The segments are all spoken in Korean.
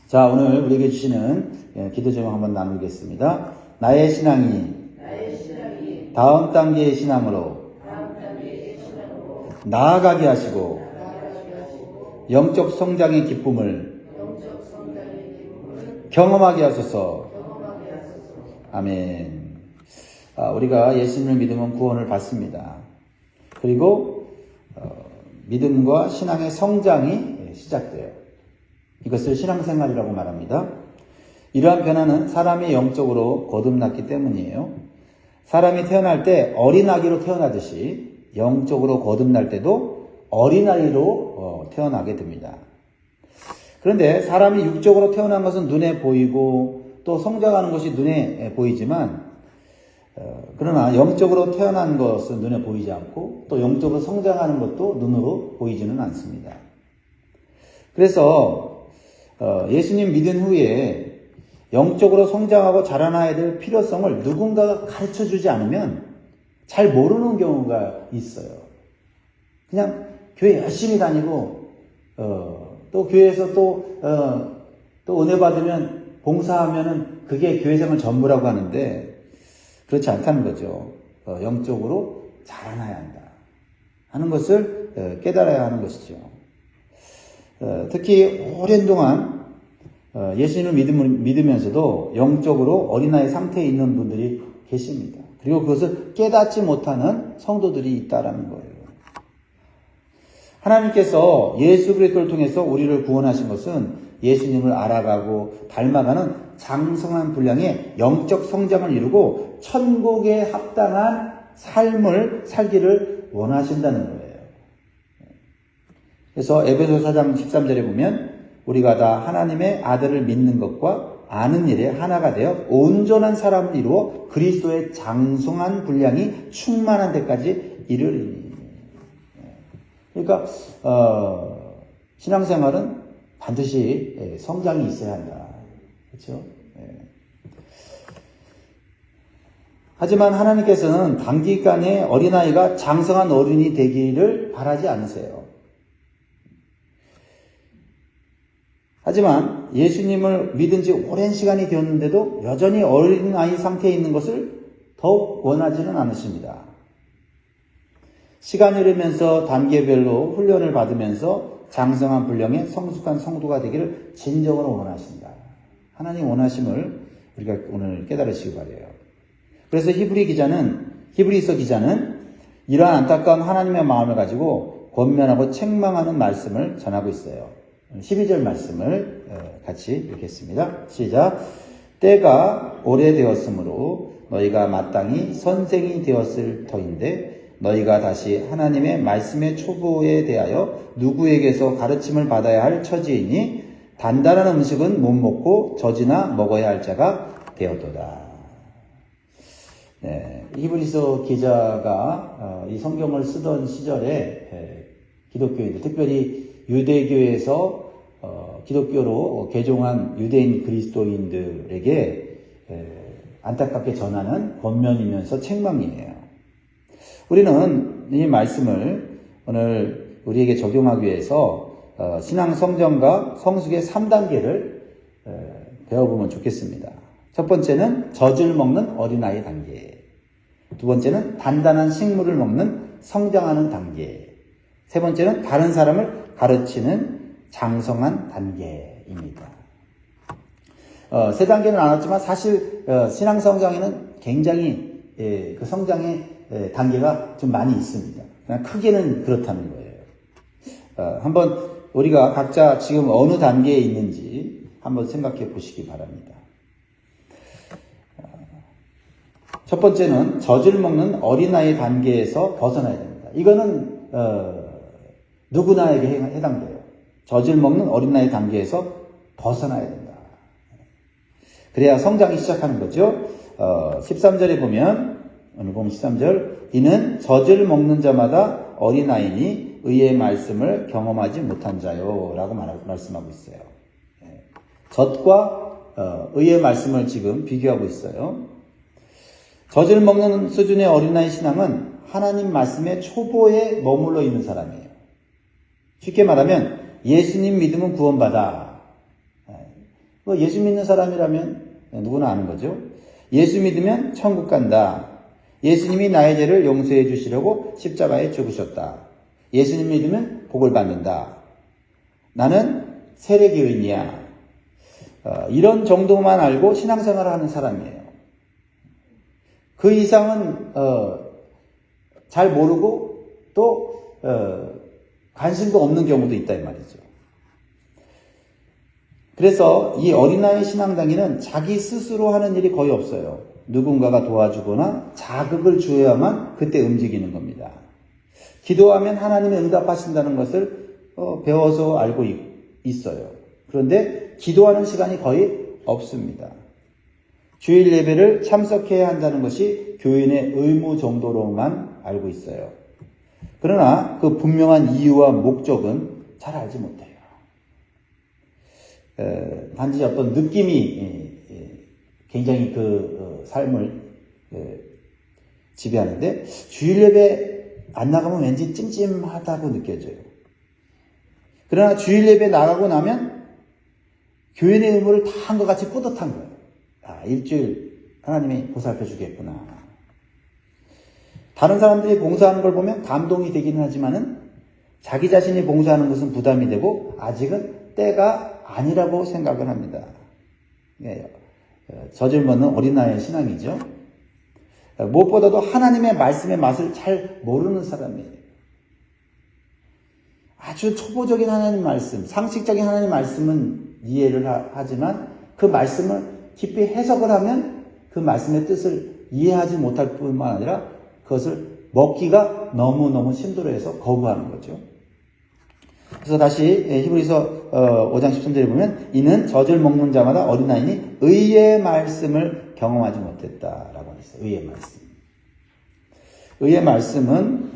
자, 오늘 우리에게 주시는 기도 제목 한번 나누겠습니다. 나의 신앙이 다음 단계의 신앙으로 나아가게 하시고 영적 성장의 기쁨을 경험하게 하소서. 아멘. 우리가 예수님을 믿으면 구원을 받습니다. 그리고 믿음과 신앙의 성장이 시작돼요. 이것을 신앙생활이라고 말합니다. 이러한 변화는 사람이 영적으로 거듭났기 때문이에요. 사람이 태어날 때 어린아기로 태어나듯이 영적으로 거듭날 때도 어린아이로 태어나게 됩니다. 그런데 사람이 육적으로 태어난 것은 눈에 보이고 또 성장하는 것이 눈에 보이지만 그러나 영적으로 태어난 것은 눈에 보이지 않고 또 영적으로 성장하는 것도 눈으로 보이지는 않습니다. 그래서 예수님 믿은 후에 영적으로 성장하고 자라나야 될 필요성을 누군가가 가르쳐주지 않으면 잘 모르는 경우가 있어요. 그냥 교회 열심히 다니고 또 교회에서 또 은혜 받으면 봉사하면은 그게 교회 생활 전부라고 하는데 그렇지 않다는 거죠. 영적으로 자라나야 한다 하는 것을 깨달아야 하는 것이죠. 특히 오랜 동안 예수님을 믿으면서도 영적으로 어린아이 상태에 있는 분들이 계십니다. 그리고 그것을 깨닫지 못하는 성도들이 있다라는 거예요. 하나님께서 예수 그리스도를 통해서 우리를 구원하신 것은 예수님을 알아가고 닮아가는 장성한 분량의 영적 성장을 이루고 천국에 합당한 삶을 살기를 원하신다는 거예요. 그래서 에베소 4장 13절에 보면 우리가 다 하나님의 아들을 믿는 것과 아는 일에 하나가 되어 온전한 사람을 이루어 그리스도의 장성한 분량이 충만한 데까지 이르리니. 그러니까 신앙생활은 반드시 성장이 있어야 한다. 그렇죠? 하지만 하나님께서는 단기간에 어린아이가 장성한 어른이 되기를 바라지 않으세요. 하지만 예수님을 믿은 지 오랜 시간이 되었는데도 여전히 어린아이 상태에 있는 것을 더욱 원하지는 않으십니다. 시간이 흐르면서 단계별로 훈련을 받으면서 장성한 분량의 성숙한 성도가 되기를 진정으로 원하신다. 하나님 원하심을 우리가 오늘 깨달으시기 바라요. 그래서 히브리서 기자는 이러한 안타까운 하나님의 마음을 가지고 권면하고 책망하는 말씀을 전하고 있어요. 12절 말씀을 같이 읽겠습니다. 시작. 때가 오래되었으므로 너희가 마땅히 선생이 되었을 터인데 너희가 다시 하나님의 말씀의 초보에 대하여 누구에게서 가르침을 받아야 할 처지이니 단단한 음식은 못 먹고 젖이나 먹어야 할 자가 되었도다. 히브리서 기자가 이 성경을 쓰던 시절에 기독교인들, 특별히 유대교에서 기독교로 개종한 유대인 그리스도인들에게 안타깝게 전하는 권면이면서 책망이에요. 우리는 이 말씀을 오늘 우리에게 적용하기 위해서 신앙 성장과 성숙의 3단계를 배워보면 좋겠습니다. 첫 번째는 젖을 먹는 어린아이 단계, 두 번째는 단단한 식물을 먹는 성장하는 단계, 세 번째는 다른 사람을 가르치는 장성한 단계입니다. 세 단계는 나눴지만 사실 신앙 성장에는 굉장히 그 성장의 단계가 좀 많이 있습니다. 그냥 크게는 그렇다는 거예요. 한번 우리가 각자 지금 어느 단계에 있는지 한번 생각해 보시기 바랍니다. 첫 번째는 젖을 먹는 어린아이 단계에서 벗어나야 됩니다. 이거는 누구나에게 해당돼요. 젖을 먹는 어린아이 단계에서 벗어나야 된다. 그래야 성장이 시작하는 거죠. 13절에 보면, 오늘 보면 13절, 이는 젖을 먹는 자마다 어린아이니 의의 말씀을 경험하지 못한 자요 라고 말씀하고 있어요. 젖과 의의 말씀을 지금 비교하고 있어요. 젖을 먹는 수준의 어린아이 신앙은 하나님 말씀의 초보에 머물러 있는 사람이에요. 쉽게 말하면 예수님 믿으면 구원받아. 예수 믿는 사람이라면 누구나 아는 거죠. 예수 믿으면 천국 간다. 예수님이 나의 죄를 용서해 주시려고 십자가에 죽으셨다. 예수님 믿으면 복을 받는다. 나는 세례교인이야. 이런 정도만 알고 신앙생활을 하는 사람이에요. 그 이상은 잘 모르고 또 관심도 없는 경우도 있다 이 말이죠. 그래서 이 어린아이 신앙당에는 자기 스스로 하는 일이 거의 없어요. 누군가가 도와주거나 자극을 주어야만 그때 움직이는 겁니다. 기도하면 하나님이 응답하신다는 것을 배워서 알고 있어요. 그런데 기도하는 시간이 거의 없습니다. 주일 예배를 참석해야 한다는 것이 교인의 의무 정도로만 알고 있어요. 그러나 그 분명한 이유와 목적은 잘 알지 못해요. 단지 어떤 느낌이 굉장히 그 삶을 지배하는데 주일 예배 안 나가면 왠지 찜찜하다고 느껴져요. 그러나 주일 예배 나가고 나면 교인의 의무를 다 한 것 같이 뿌듯한 거예요. 일주일 하나님이 보살펴 주겠구나. 다른 사람들이 봉사하는 걸 보면 감동이 되기는 하지만은 자기 자신이 봉사하는 것은 부담이 되고 아직은 때가 아니라고 생각을 합니다. 젖을 먹는 어린아이의 신앙이죠. 무엇보다도 하나님의 말씀의 맛을 잘 모르는 사람이에요. 아주 초보적인 하나님 말씀, 상식적인 하나님 말씀은 이해를 하지만 그 말씀을 깊이 해석을 하면 그 말씀의 뜻을 이해하지 못할 뿐만 아니라 그것을 먹기가 너무너무 힘들어해서 거부하는 거죠. 그래서 다시 히브리서 5장 13절에 보면 이는 젖을 먹는 자마다 어린아이니 의의 말씀을 경험하지 못했다라고 했어요. 의의 말씀. 의의 말씀은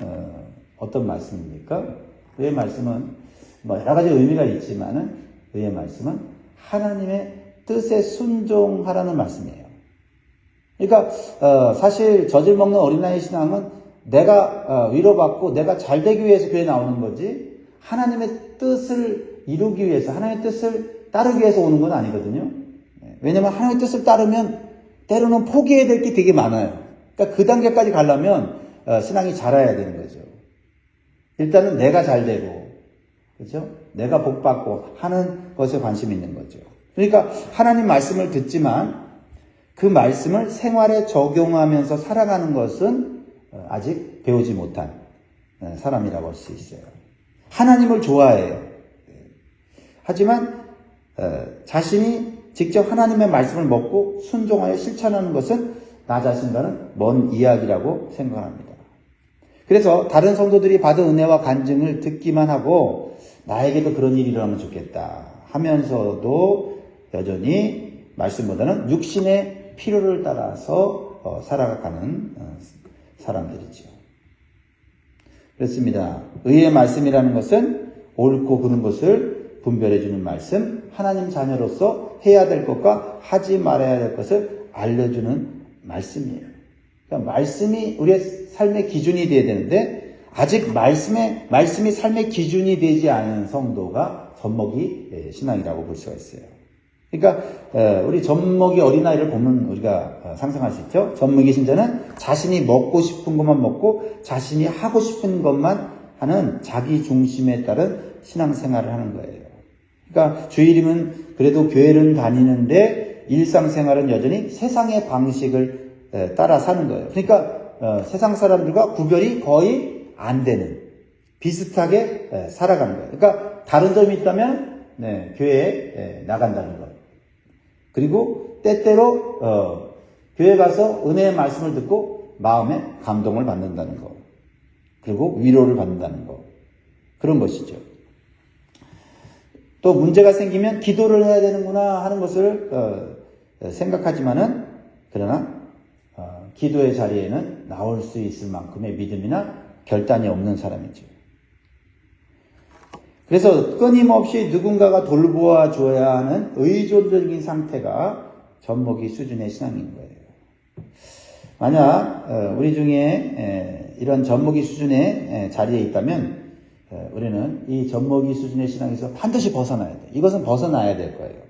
어떤 말씀입니까? 의의 말씀은 여러 가지 의미가 있지만은 의의 말씀은 하나님의 뜻에 순종하라는 말씀이에요. 그러니까 사실 젖을 먹는 어린아이 신앙은 내가 위로받고 내가 잘 되기 위해서 교회에 나오는 거지 하나님의 뜻을 이루기 위해서 하나님의 뜻을 따르기 위해서 오는 건 아니거든요. 왜냐하면 하나님의 뜻을 따르면 때로는 포기해야 될 게 되게 많아요. 그러니까 그 단계까지 가려면 신앙이 자라야 되는 거죠. 일단은 내가 잘 되고 그렇죠? 내가 복받고 하는 것에 관심이 있는 거죠. 그러니까 하나님 말씀을 듣지만 그 말씀을 생활에 적용하면서 살아가는 것은 아직 배우지 못한 사람이라고 할 수 있어요. 하나님을 좋아해요. 하지만 자신이 직접 하나님의 말씀을 먹고 순종하여 실천하는 것은 나 자신과는 먼 이야기라고 생각합니다. 그래서 다른 성도들이 받은 은혜와 간증을 듣기만 하고 나에게도 그런 일이 일어나면 좋겠다 하면서도 여전히 말씀보다는 육신의 필요를 따라서 살아가는 사람들이죠. 그렇습니다. 의의 말씀이라는 것은 옳고 그른 것을 분별해 주는 말씀, 하나님 자녀로서 해야 될 것과 하지 말아야 될 것을 알려주는 말씀이에요. 그러니까 말씀이 우리의 삶의 기준이 되어야 되는데 아직 말씀이 삶의 기준이 되지 않은 성도가 젖먹이 신앙이라고 볼 수가 있어요. 그러니까 우리 젖먹이 어린아이를 보면 우리가 상상할 수 있죠. 젖먹이 신자는 자신이 먹고 싶은 것만 먹고 자신이 하고 싶은 것만 하는 자기 중심에 따른 신앙생활을 하는 거예요. 그러니까 주일이면 그래도 교회를 다니는데 일상생활은 여전히 세상의 방식을 따라 사는 거예요. 그러니까 세상 사람들과 구별이 거의 안 되는 비슷하게 살아가는 거예요. 그러니까 다른 점이 있다면 교회에 나간다는 것. 그리고 때때로 교회 가서 은혜의 말씀을 듣고 마음에 감동을 받는다는 것. 그리고 위로를 받는다는 것. 그런 것이죠. 또 문제가 생기면 기도를 해야 되는구나 하는 것을 생각하지만은 그러나 기도의 자리에는 나올 수 있을 만큼의 믿음이나 결단이 없는 사람이죠. 그래서 끊임없이 누군가가 돌보아 줘야 하는 의존적인 상태가 젖먹이 수준의 신앙인 거예요. 만약 우리 중에 이런 젖먹이 수준의 자리에 있다면 우리는 이 젖먹이 수준의 신앙에서 반드시 벗어나야 돼요. 이것은 벗어나야 될 거예요.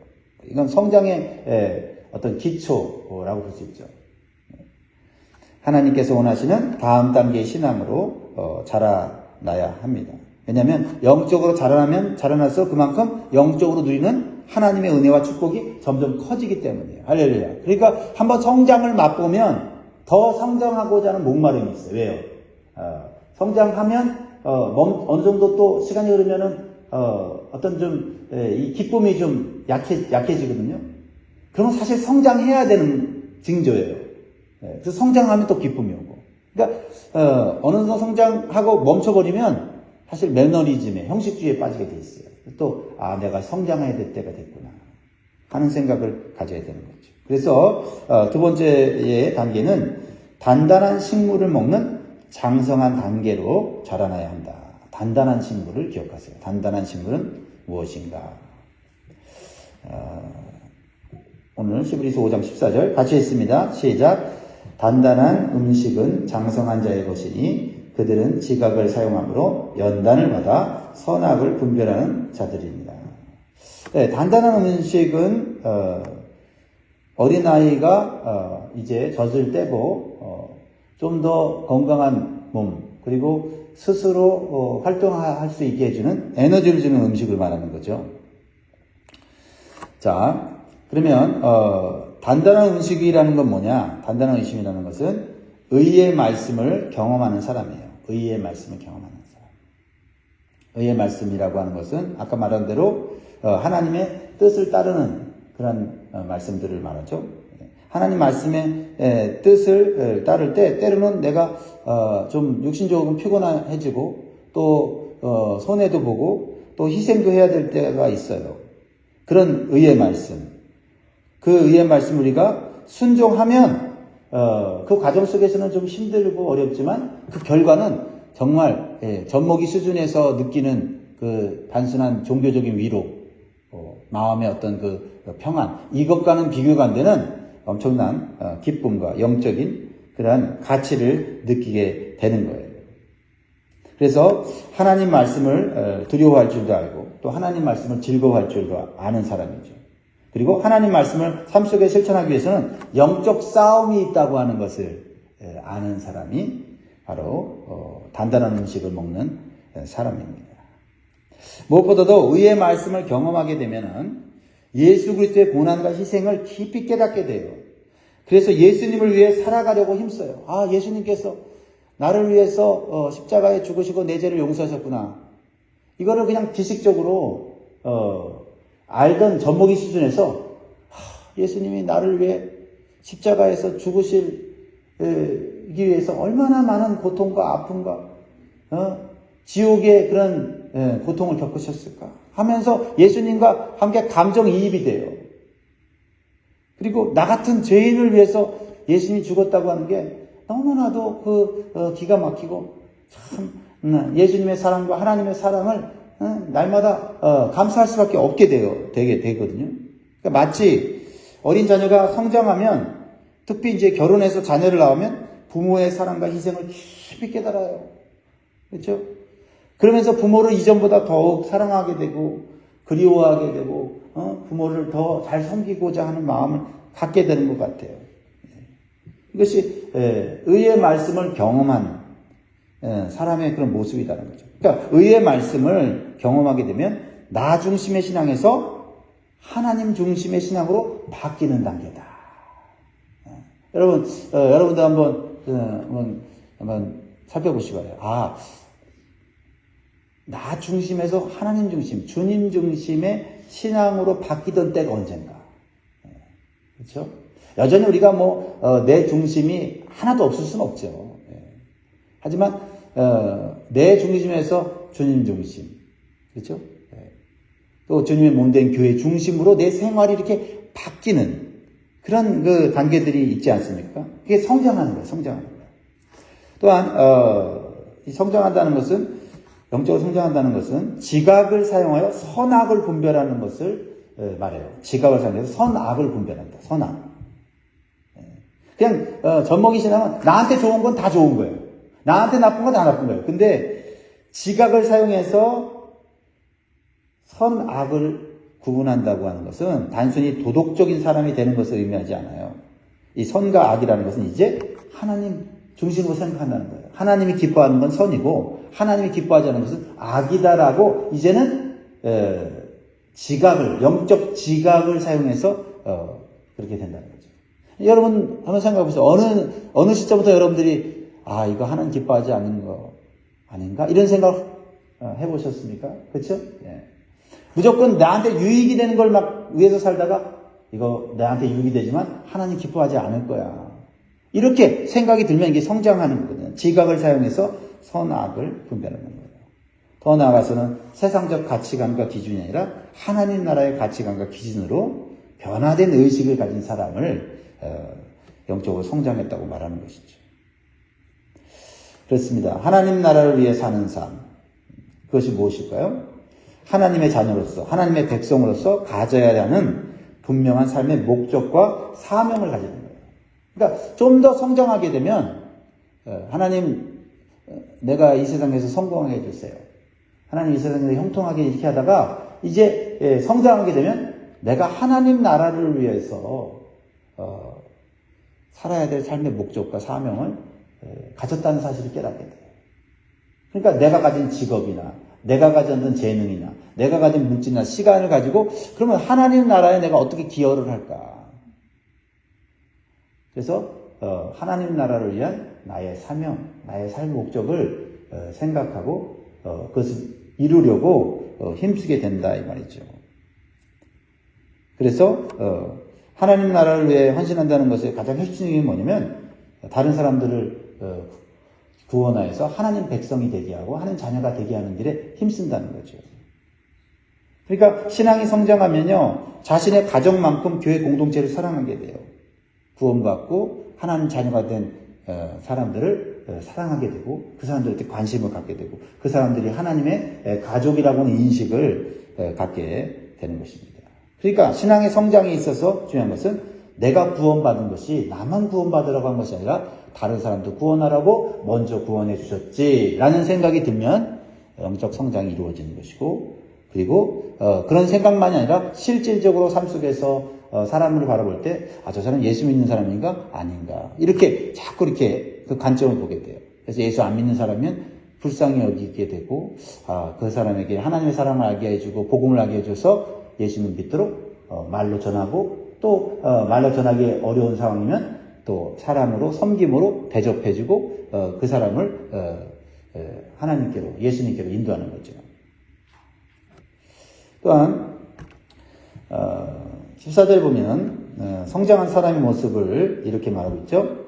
이건 성장의 어떤 기초라고 볼 수 있죠. 하나님께서 원하시는 다음 단계의 신앙으로 자라나야 합니다. 왜냐하면 영적으로 자라나서 그만큼 영적으로 누리는 하나님의 은혜와 축복이 점점 커지기 때문이에요. 할렐루야. 그러니까 한번 성장을 맛보면 더 성장하고자 하는 목마름이 있어요. 왜요? 성장하면 어느 정도 또 시간이 흐르면은 어떤 좀 이 기쁨이 좀 약해지거든요. 그러면 사실 성장해야 되는 징조예요. 그래서 성장하면 또 기쁨이 오고. 그러니까 어느 정도 성장하고 멈춰버리면 사실 매너리즘에 형식주의에 빠지게 돼 있어요. 또 내가 성장해야 될 때가 됐구나 하는 생각을 가져야 되는 거죠. 그래서 두 번째의 단계는 단단한 식물을 먹는 장성한 단계로 자라나야 한다. 단단한 식물을 기억하세요. 단단한 식물은 무엇인가? 오늘 히브리서 5장 14절 같이 읽습니다. 시작. 단단한 음식은 장성한 자의 것이니 그들은 지각을 사용함으로 연단을 받아 선악을 분별하는 자들입니다. 네, 단단한 음식은 어린아이가 이제 젖을 떼고 좀 더 건강한 몸 그리고 스스로 활동할 수 있게 해주는 에너지를 주는 음식을 말하는 거죠. 자, 그러면 단단한 음식이라는 건 뭐냐? 단단한 음식이라는 것은 의의 말씀을 경험하는 사람이에요. 의의 말씀을 경험하는 사람. 의의 말씀이라고 하는 것은 아까 말한 대로 하나님의 뜻을 따르는 그런 말씀들을 말하죠. 하나님 말씀의 뜻을 따를 때 때로는 내가 좀 육신적으로 피곤해지고 또 손해도 보고 또 희생도 해야 될 때가 있어요. 그런 의의 말씀. 그 의의 말씀 우리가 순종하면 그 과정 속에서는 좀 힘들고 어렵지만 그 결과는 정말 젖먹이 수준에서 느끼는 그 단순한 종교적인 위로, 마음의 어떤 그 평안, 이것과는 비교가 안 되는 엄청난 기쁨과 영적인 그러한 가치를 느끼게 되는 거예요. 그래서 하나님 말씀을 두려워할 줄도 알고 또 하나님 말씀을 즐거워할 줄도 아는 사람이죠. 그리고 하나님 말씀을 삶 속에 실천하기 위해서는 영적 싸움이 있다고 하는 것을 아는 사람이 바로 단단한 음식을 먹는 사람입니다. 무엇보다도 의의 말씀을 경험하게 되면은 예수 그리스도의 고난과 희생을 깊이 깨닫게 돼요. 그래서 예수님을 위해 살아가려고 힘써요. 예수님께서 나를 위해서 십자가에 죽으시고 내 죄를 용서하셨구나. 이거를 그냥 지식적으로 알던 젖먹이 수준에서 예수님이 나를 위해 십자가에서 죽으시기 위해서 얼마나 많은 고통과 아픔과 지옥의 그런 고통을 겪으셨을까 하면서 예수님과 함께 감정이입이 돼요. 그리고 나 같은 죄인을 위해서 예수님이 죽었다고 하는 게 너무나도 기가 막히고 참 예수님의 사랑과 하나님의 사랑을 날마다 감사할 수밖에 없게 되게 되거든요. 그러니까 마치 어린 자녀가 성장하면 특히 이제 결혼해서 자녀를 낳으면 부모의 사랑과 희생을 깊이 깨달아요. 그렇죠? 그러면서 부모를 이전보다 더욱 사랑하게 되고 그리워하게 되고 부모를 더 잘 섬기고자 하는 마음을 갖게 되는 것 같아요. 이것이 의의 말씀을 경험한 사람의 그런 모습이라는 거죠. 그러니까 의의 말씀을 경험하게 되면 나 중심의 신앙에서 하나님 중심의 신앙으로 바뀌는 단계다. 여러분도 한번 살펴보시기 바라요. 나 중심에서 하나님 중심, 주님 중심의 신앙으로 바뀌던 때가 언젠가. 그렇죠? 여전히 우리가 내 중심이 하나도 없을 수는 없죠. 하지만 내 중심에서 주님 중심, 그렇죠? 또 주님의 몸된 교회 중심으로 내 생활이 이렇게 바뀌는 그런 그 단계들이 있지 않습니까? 그게 성장하는 거예요. 성장하는 거예요. 또한 성장한다는 것은 영적으로 성장한다는 것은 지각을 사용하여 선악을 분별하는 것을 말해요. 지각을 사용해서 선악을 분별한다. 선악. 그냥 젖먹이 신앙은 나한테 좋은 건 다 좋은 거예요. 나한테 나쁜 건 다 나쁜 거예요. 근데 지각을 사용해서 선악을 구분한다고 하는 것은 단순히 도덕적인 사람이 되는 것을 의미하지 않아요. 이 선과 악이라는 것은 이제 하나님 중심으로 생각한다는 거예요. 하나님이 기뻐하는 건 선이고 하나님이 기뻐하지 않는 것은 악이다라고 이제는 영적 지각을 사용해서 그렇게 된다는 거죠. 여러분 한번 생각해 보세요. 어느 시점부터 여러분들이 이거 하나님 기뻐하지 않는 거 아닌가? 이런 생각 해보셨습니까? 그렇죠? 예. 무조건 나한테 유익이 되는 걸 막 위해서 살다가 이거 나한테 유익이 되지만 하나님 기뻐하지 않을 거야. 이렇게 생각이 들면 이게 성장하는 거거든요. 지각을 사용해서 선악을 분별하는 거예요. 더 나아가서는 세상적 가치관과 기준이 아니라 하나님 나라의 가치관과 기준으로 변화된 의식을 가진 사람을 영적으로 성장했다고 말하는 것이죠. 그렇습니다. 하나님 나라를 위해 사는 삶. 그것이 무엇일까요? 하나님의 자녀로서, 하나님의 백성으로서 가져야 하는 분명한 삶의 목적과 사명을 가지는 거예요. 그러니까 좀 더 성장하게 되면 하나님 내가 이 세상에서 성공하게 해주세요. 하나님 이 세상에서 형통하게 이렇게 하다가 이제 성장하게 되면 내가 하나님 나라를 위해서 살아야 될 삶의 목적과 사명을 가졌다는 사실을 깨닫게 돼요. 그러니까 내가 가진 직업이나 내가 가진 재능이나 내가 가진 물질이나 시간을 가지고 그러면 하나님 나라에 내가 어떻게 기여를 할까? 그래서 하나님 나라를 위한 나의 사명, 나의 삶의 목적을 생각하고 그것을 이루려고 힘쓰게 된다 이 말이죠. 그래서 하나님 나라를 위해 헌신한다는 것의 가장 핵심이 뭐냐면 다른 사람들을 구원하여서 하나님 백성이 되게 하고 하나님 자녀가 되게 하는 길에 힘쓴다는 거죠. 그러니까 신앙이 성장하면요 자신의 가정만큼 교회 공동체를 사랑하게 돼요. 구원받고 하나님 자녀가 된 사람들을 사랑하게 되고 그 사람들한테 관심을 갖게 되고 그 사람들이 하나님의 가족이라고 하는 인식을 갖게 되는 것입니다. 그러니까 신앙의 성장에 있어서 중요한 것은 내가 구원받은 것이 나만 구원받으라고 한 것이 아니라 다른 사람도 구원하라고 먼저 구원해 주셨지라는 생각이 들면 영적 성장이 이루어지는 것이고 그리고 그런 생각만이 아니라 실질적으로 삶 속에서 사람을 바라볼 때 저 사람 예수 믿는 사람인가? 아닌가? 이렇게 자꾸 이렇게 그 관점을 보게 돼요. 그래서 예수 안 믿는 사람이면 불쌍히 여기게 되고 그 사람에게 하나님의 사랑을 알게 해주고 복음을 알게 해줘서 예수님 믿도록 말로 전하고 또 말로 전하기 어려운 상황이면 또 사랑으로 섬김으로 대접해주고 그 사람을 하나님께로 예수님께로 인도하는 거죠. 또한 14절에 보면 성장한 사람의 모습을 이렇게 말하고 있죠.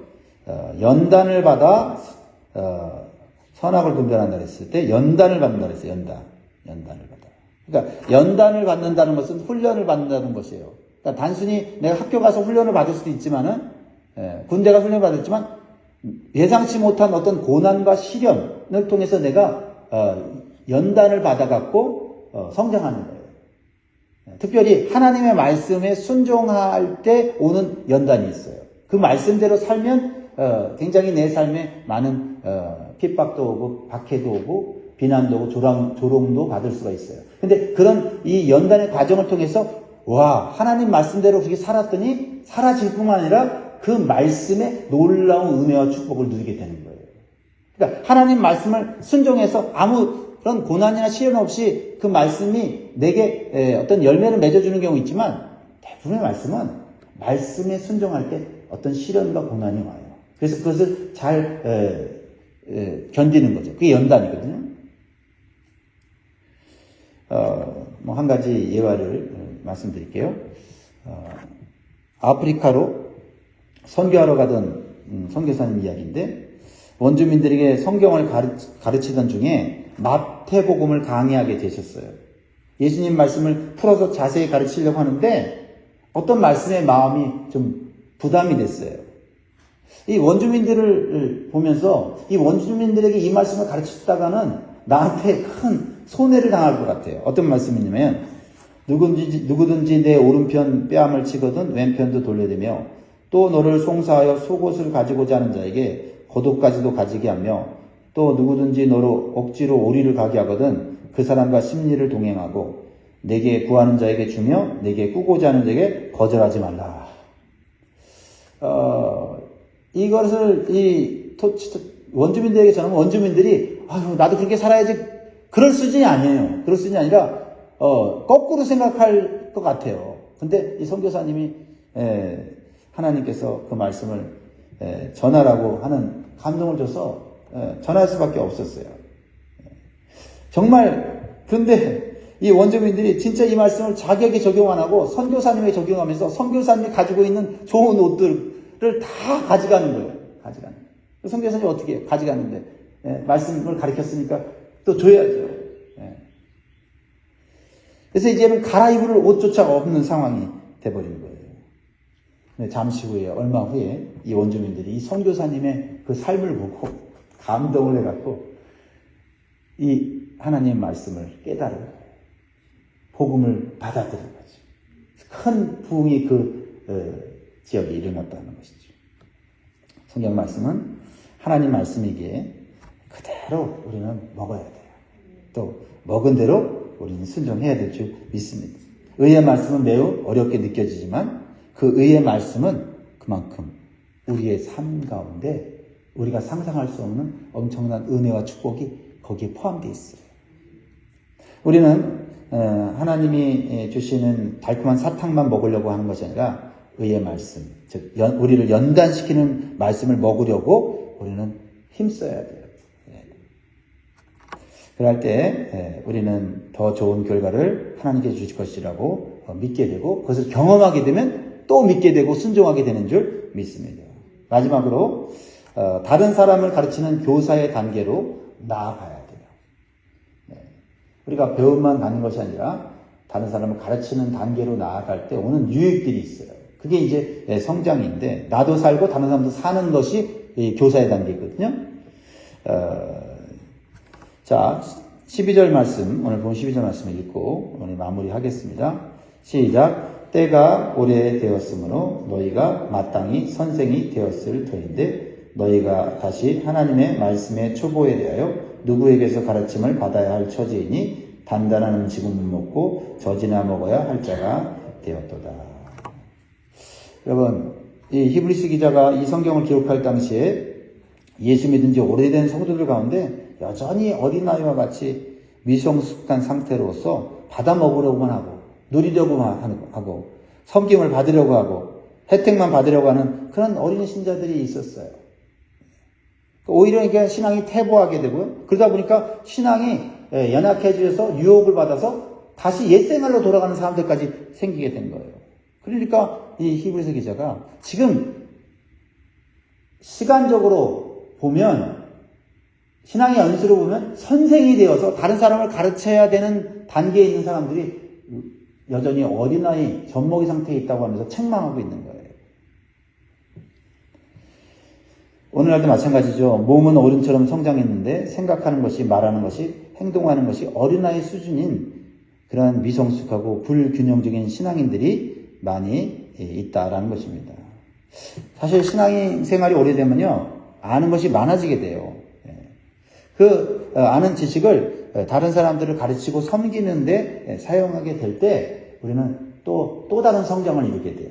연단을 받아 선악을 분별한다 했을 때 연단을 받는다 했어요. 연단을 받아. 그러니까 연단을 받는다는 것은 훈련을 받는다는 것이에요. 그러니까 단순히 내가 학교 가서 훈련을 받을 수도 있지만은 군대 가서 훈련을 받았지만 예상치 못한 어떤 고난과 시련을 통해서 내가 연단을 받아갖고 성장하는 거예요. 특별히 하나님의 말씀에 순종할 때 오는 연단이 있어요. 그 말씀대로 살면 굉장히 내 삶에 많은 핍박도 오고 박해도 오고 비난도 오고 조롱도 받을 수가 있어요. 근데 그런 이 연단의 과정을 통해서 하나님 말씀대로 그렇게 살았더니 사라질 뿐만 아니라 그 말씀에 놀라운 은혜와 축복을 누리게 되는 거예요. 그러니까 하나님 말씀을 순종해서 아무 그런 고난이나 시련 없이 그 말씀이 내게 어떤 열매를 맺어주는 경우 있지만 대부분의 말씀은 말씀에 순종할 때 어떤 시련과 고난이 와요. 그래서 그것을 잘 견디는 거죠. 그게 연단이거든요. 한 가지 예화를 말씀드릴게요. 아프리카로 선교하러 가던 선교사님 이야기인데 원주민들에게 성경을 가르치던 중에 마태복음을 강의하게 되셨어요. 예수님 말씀을 풀어서 자세히 가르치려고 하는데 어떤 말씀에 마음이 좀 부담이 됐어요. 이 원주민들을 보면서 이 원주민들에게 이 말씀을 가르치다가는 나한테 큰 손해를 당할 것 같아요. 어떤 말씀이냐면 누구든지 내 오른편 뺨을 치거든 왼편도 돌려대며 또 너를 송사하여 속옷을 가지고자 하는 자에게 겉옷까지도 가지게 하며 또 누구든지 너로 억지로 오리를 가게 하거든 그 사람과 심리를 동행하고 내게 구하는 자에게 주며 내게 꾸고자 하는 자에게 거절하지 말라. 이것을 원주민들에게 전하면 원주민들이 아유 나도 그렇게 살아야지 그럴 수준이 아니에요. 그럴 수준이 아니라 거꾸로 생각할 것 같아요. 근데 이 선교사님이 하나님께서 그 말씀을 전하라고 하는 감동을 줘서 전할 수밖에 없었어요. 정말 근데 이 원주민들이 진짜 이 말씀을 자기에게 적용 안 하고 선교사님에게 적용하면서 선교사님이 가지고 있는 좋은 옷들을 다 가져가는 거예요. 가져가는 거예요. 선교사님이 어떻게 해요? 가져가는데 말씀을 가르쳤으니까 또 줘야죠. 그래서 이제는 갈아입을 옷조차 없는 상황이 돼버린 거예요. 잠시 후에 얼마 후에 이 원주민들이 이 선교사님의 그 삶을 보고 감동을 해갖고 이 하나님의 말씀을 깨달은 거예요. 복음을 받아들인 거죠. 큰 부흥이 그 지역에 일어났다는 것이죠. 성경 말씀은 하나님 말씀이기에 그대로 우리는 먹어야 돼요. 또 먹은 대로 우리는 순종해야 될 줄 믿습니다. 의의 말씀은 매우 어렵게 느껴지지만 그 의의 말씀은 그만큼 우리의 삶 가운데 우리가 상상할 수 없는 엄청난 은혜와 축복이 거기에 포함되어 있어요. 우리는 하나님이 주시는 달콤한 사탕만 먹으려고 하는 것이 아니라 의의 말씀, 즉 우리를 연단시키는 말씀을 먹으려고 우리는 힘써야 돼요. 그럴 때 우리는 더 좋은 결과를 하나님께 주실 것이라고 믿게 되고 그것을 경험하게 되면 또 믿게 되고 순종하게 되는 줄 믿습니다. 마지막으로 다른 사람을 가르치는 교사의 단계로 나아가야 돼요. 우리가 배움만 가는 것이 아니라 다른 사람을 가르치는 단계로 나아갈 때 오는 유익들이 있어요. 그게 이제 성장인데 나도 살고 다른 사람도 사는 것이 이 교사의 단계거든요. 자, 12절 말씀, 오늘 본 12절 말씀을 읽고 오늘 마무리하겠습니다. 시작. 때가 오래되었으므로 너희가 마땅히 선생이 되었을 터인데 너희가 다시 하나님의 말씀의 초보에 대하여 누구에게서 가르침을 받아야 할 처지이니 단단한 음식은 못 먹고 젖이나 먹어야 할 자가 되었도다. 여러분, 이 히브리서 기자가 이 성경을 기록할 당시에 예수 믿은 지 오래된 성도들 가운데 여전히 어린아이와 같이 미성숙한 상태로서 받아 먹으려고만 하고 누리려고만 하고 섬김을 받으려고 하고 혜택만 받으려고 하는 그런 어린 신자들이 있었어요. 오히려 이게 신앙이 퇴보하게 되고요. 그러다 보니까 신앙이 연약해져서 유혹을 받아서 다시 옛생활로 돌아가는 사람들까지 생기게 된 거예요. 그러니까 이 히브리서 기자가 지금 시간적으로 보면 신앙의 연수로 보면 선생이 되어서 다른 사람을 가르쳐야 되는 단계에 있는 사람들이 여전히 어린아이 젖먹이 상태에 있다고 하면서 책망하고 있는 거예요. 오늘날도 마찬가지죠. 몸은 어른처럼 성장했는데 생각하는 것이 말하는 것이 행동하는 것이 어린아이 수준인 그런 미성숙하고 불균형적인 신앙인들이 많이 있다라는 것입니다. 사실 신앙생활이 오래되면요 아는 것이 많아지게 돼요. 그 아는 지식을 다른 사람들을 가르치고 섬기는데 사용하게 될 때 우리는 또 다른 성장을 이루게 돼요.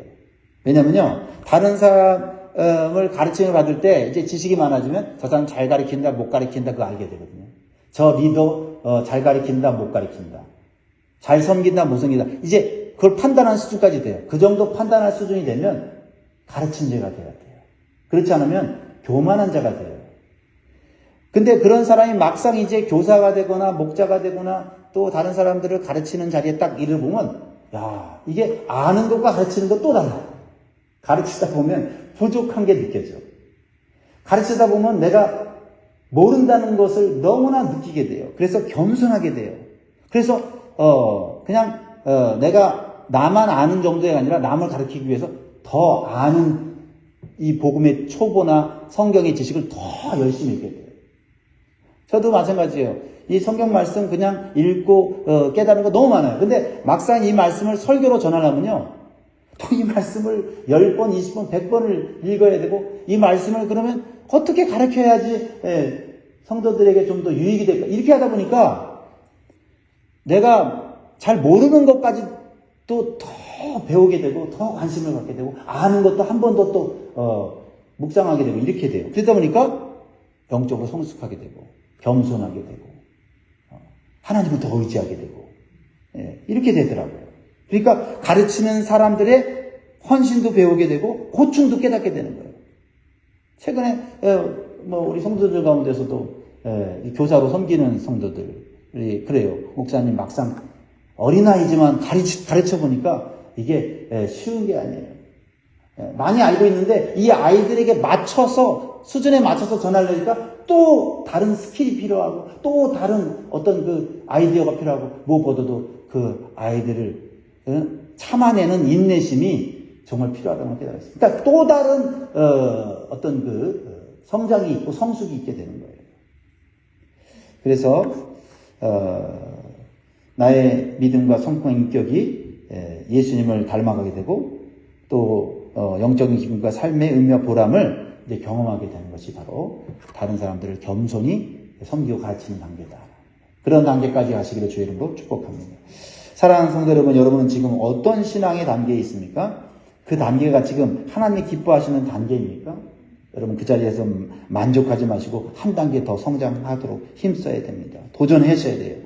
왜냐면요 다른 사람을 가르침을 받을 때 이제 지식이 많아지면 저 사람 잘 가르친다 못 가르친다 그거 알게 되거든요. 저 리더 잘 가르친다 못 가르친다 잘 섬긴다 못 섬긴다 이제 그걸 판단하는 수준까지 돼요. 그 정도 판단할 수준이 되면 가르친 자가 돼야 돼요. 그렇지 않으면 교만한 자가 돼요. 근데 그런 사람이 막상 이제 교사가 되거나 목자가 되거나 또 다른 사람들을 가르치는 자리에 딱 일을 보면 야 이게 아는 것과 가르치는 것 또 달라요. 가르치다 보면 부족한 게 느껴져. 가르치다 보면 내가 모른다는 것을 너무나 느끼게 돼요. 그래서 겸손하게 돼요. 그래서 그냥 내가 나만 아는 정도가 아니라 남을 가르치기 위해서 더 아는 이 복음의 초보나 성경의 지식을 더 열심히 읽게 돼요. 저도 마찬가지예요. 이 성경 말씀 그냥 읽고 깨달은 거 너무 많아요. 근데 막상 이 말씀을 설교로 전하려면요. 또 이 말씀을 10번, 20번, 100번을 읽어야 되고 이 말씀을 그러면 어떻게 가르쳐야지 성도들에게 좀 더 유익이 될까. 이렇게 하다 보니까 내가 잘 모르는 것까지 또 더 배우게 되고 더 관심을 갖게 되고 아는 것도 한 번 더 또 묵상하게 되고 이렇게 돼요. 그러다 보니까 영적으로 성숙하게 되고 겸손하게 되고 하나님을 더 의지하게 되고 이렇게 되더라고요. 그러니까 가르치는 사람들의 헌신도 배우게 되고 고충도 깨닫게 되는 거예요. 최근에 우리 성도들 가운데서도 교사로 섬기는 성도들이 그래요. 목사님 막상 어린아이지만 가르쳐 보니까 이게 쉬운 게 아니에요. 많이 알고 있는데 이 아이들에게 맞춰서 수준에 맞춰서 전하려니까 또 다른 스킬이 필요하고 또 다른 어떤 그 아이디어가 필요하고 무엇보다도 그 아이들을 참아내는 인내심이 정말 필요하다는 걸 깨달았습니다. 그러니까 또 다른 어떤 그 성장이 있고 성숙이 있게 되는 거예요. 그래서 나의 믿음과 성품 인격이 예수님을 닮아가게 되고 또 영적인 기쁨과 삶의 의미와 보람을 이제 경험하게 되는 것이 바로 다른 사람들을 겸손히 섬기고 가르치는 단계다. 그런 단계까지 가시기를 주의 이름으로 축복합니다. 사랑하는 성도 여러분, 여러분은 지금 어떤 신앙의 단계에 있습니까? 그 단계가 지금 하나님이 기뻐하시는 단계입니까? 여러분 그 자리에서 만족하지 마시고 한 단계 더 성장하도록 힘써야 됩니다. 도전하셔야 돼요.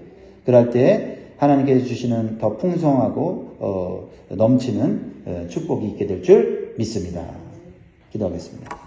그럴 때 하나님께서 주시는 더 풍성하고 넘치는 축복이 있게 될 줄 믿습니다. 기도하겠습니다.